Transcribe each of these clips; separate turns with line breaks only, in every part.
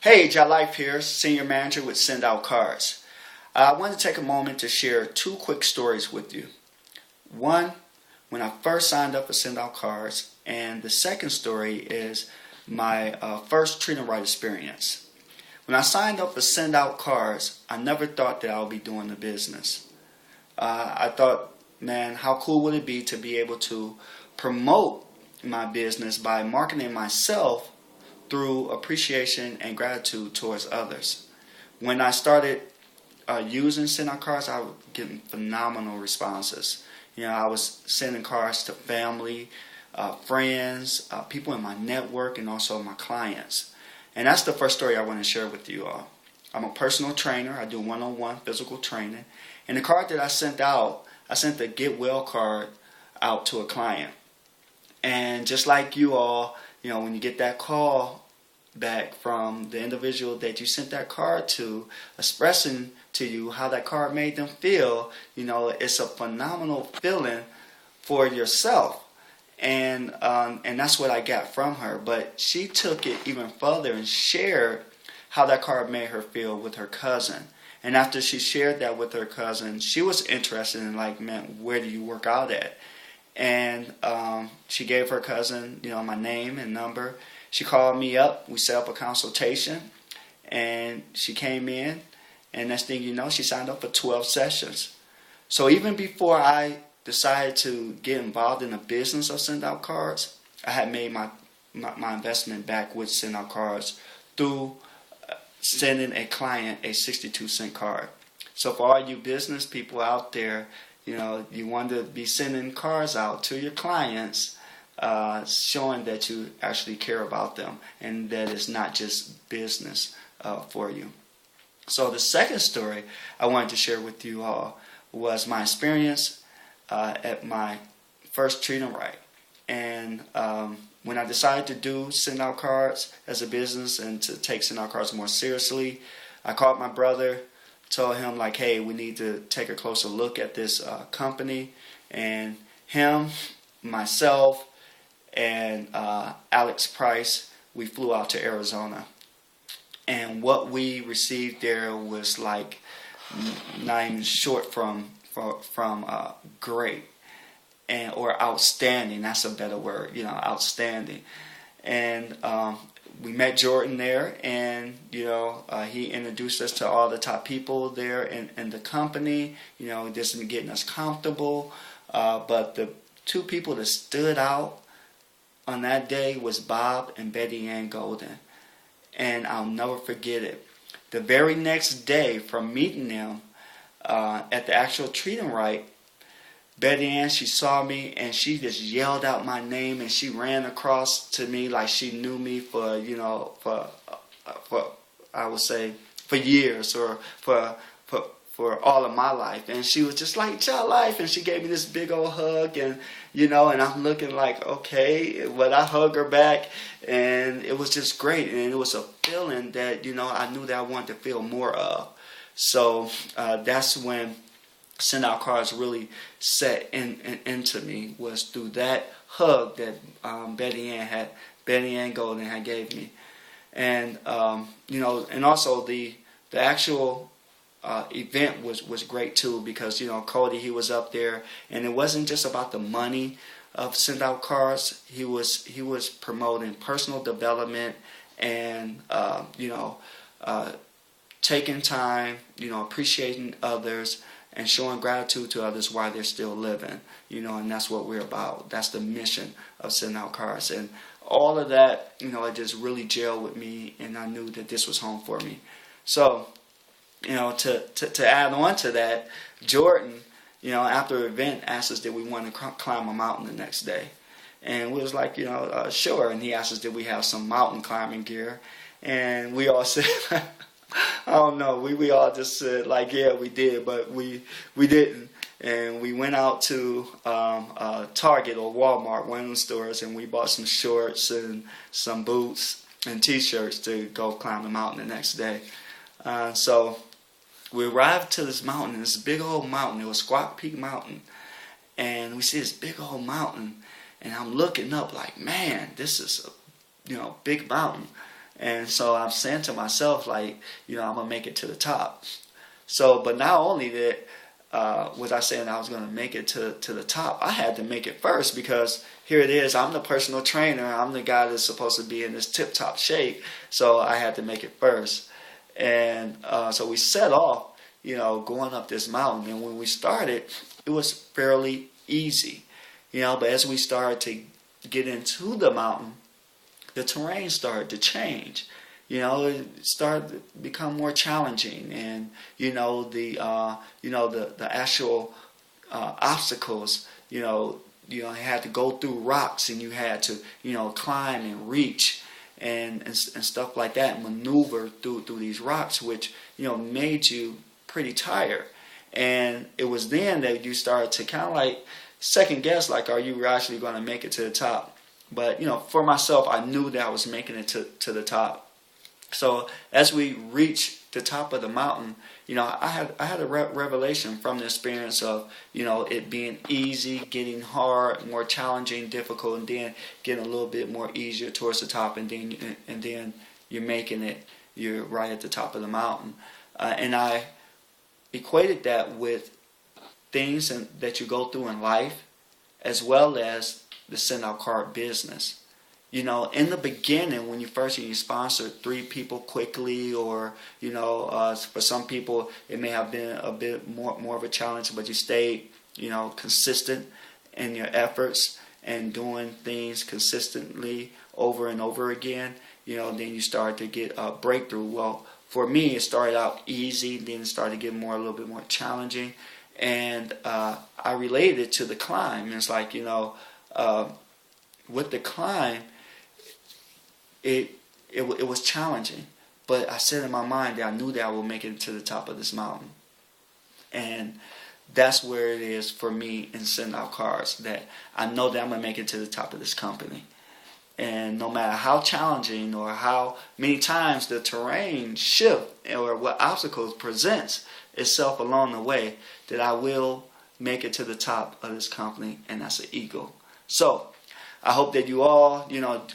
Hey, Jai Life here, Senior Manager with Send Out Cards. I want to take a moment to share two quick stories with you. One, when I first signed up for Send Out Cards, and the second story is my first Treat 'em Right experience. When I signed up for Send Out Cards, I never thought that I would be doing the business. I thought, man, how cool would it be to be able to promote my business by marketing myself through appreciation and gratitude towards others. When I started using Send Out Cards, I was getting phenomenal responses. I was sending cards to family, friends, people in my network, and also my clients. And that's the first story I want to share with you all. I'm a personal trainer. I do one-on-one physical training. And the card that I sent out, I sent the Get Well card out to a client. And just like you all, when you get that call back from the individual that you sent that card to, expressing to you how that card made them feel, it's a phenomenal feeling for yourself. And that's what I got from her. But she took it even further and shared how that card made her feel with her cousin. And after she shared that with her cousin, she was interested in, man, where do you work out at? And she gave her cousin, my name and number. She called me up. We set up a consultation. And she came in. And next thing you know, she signed up for 12 sessions. So even before I decided to get involved in the business of Send Out Cards, I had made my investment back with Send Out Cards through sending a client a 62-cent card. So for all you business people out there, you want to be sending cards out to your clients, showing that you actually care about them and that it's not just business for you. So the second story I wanted to share with you all was my experience at my first Treat 'em Right. And when I decided to do Send Out Cards as a business and to take Send Out Cards more seriously, I called my brother, told him hey, we need to take a closer look at this company. And him, myself, and Alex Price, we flew out to Arizona. And what we received there was not even short from great or outstanding. That's a better word, outstanding. And we met Jordan there, and he introduced us to all the top people there in the company. Just getting us comfortable. But the two people that stood out on that day was Bob and Betty Ann Golden, and I'll never forget it. The very next day, from meeting them at the actual Treat 'em Right, Betty Ann, she saw me and she just yelled out my name, and she ran across to me like she knew me for I would say for years or for all of my life. And she was just like, "Child Life," and she gave me this big old hug, and and I'm looking like, okay, but I hugged her back, and it was just great, and it was a feeling that I knew that I wanted to feel more of. So that's when Send Out Cards really set into me, was through that hug that Betty Ann Golden had gave me. And and also the actual event was great too, because Cody, he was up there, and it wasn't just about the money of Send Out Cards. He was promoting personal development and taking time, appreciating others, and showing gratitude to others while they're still living, and that's what we're about. That's the mission of Send Out Cards. And all of that, it just really gelled with me, and I knew that this was home for me. So, to add on to that, Jordan, after the event, asked us did we want to climb a mountain the next day. And we was like, sure. And he asked us did we have some mountain climbing gear. And we all said, I don't know. We all just said yeah, we did, but we didn't. And we went out to Target or Walmart, one of the stores, and we bought some shorts and some boots and T-shirts to go climb the mountain the next day. So we arrived to this mountain, this big old mountain. It was Squaw Peak Mountain. And we see this big old mountain, and I'm looking up like, man, this is a big mountain. And so I'm saying to myself, like, you know, I'm going to make it to the top. So, but not only that, was I saying I was going to make it to the top, I had to make it first, because here it is, I'm the personal trainer, I'm the guy that's supposed to be in this tip-top shape, so I had to make it first. And so we set off, you know, going up this mountain, and when we started, it was fairly easy, you know, but as we started to get into the mountain, the terrain started to change. You know, it started to become more challenging, and the actual obstacles. You had to go through rocks, and you had to climb and reach and stuff like that, and maneuver through these rocks, which made you pretty tired. And it was then that you started to kind of like second guess, like, are you actually going to make it to the top? But for myself, I knew that I was making it to the top. So as we reached the top of the mountain, I had a revelation from the experience of it being easy, getting hard, more challenging, difficult, and then getting a little bit more easier towards the top, and then you're making it. You're right at the top of the mountain, and I equated that with things that you go through in life, as well as the send-out card business. In the beginning, when you sponsor 3 people quickly, or for some people it may have been a bit more of a challenge, but you stayed consistent in your efforts and doing things consistently over and over again. Then you start to get a breakthrough. Well, for me, it started out easy, then it started getting a little bit more challenging, and I related it to the climb. It's like with the climb, it was challenging, but I said in my mind that I knew that I would make it to the top of this mountain. And that's where it is for me in sending out cards, that I know that I'm going to make it to the top of this company. And no matter how challenging or how many times the terrain shift or what obstacles presents itself along the way, that I will make it to the top of this company, and that's an eagle. So I hope that you all,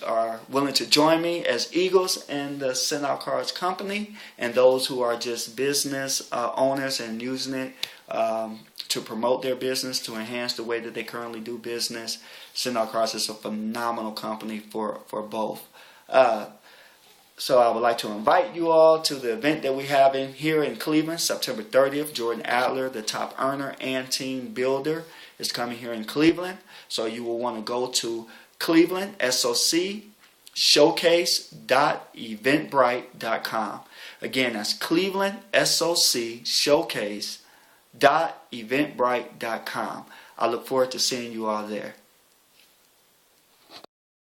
are willing to join me as eagles in the Send Out Cards company, and those who are just business owners and using it to promote their business, to enhance the way that they currently do business. Send Out Cards is a phenomenal company for both. So I would like to invite you all to the event that we're having here in Cleveland, September 30th. Jordan Adler, the top earner and team builder, is coming here in Cleveland. So you will want to go to Cleveland, SOC, showcase.eventbrite.com. Again, that's Cleveland, SOC, showcase.eventbrite.com. I look forward to seeing you all there.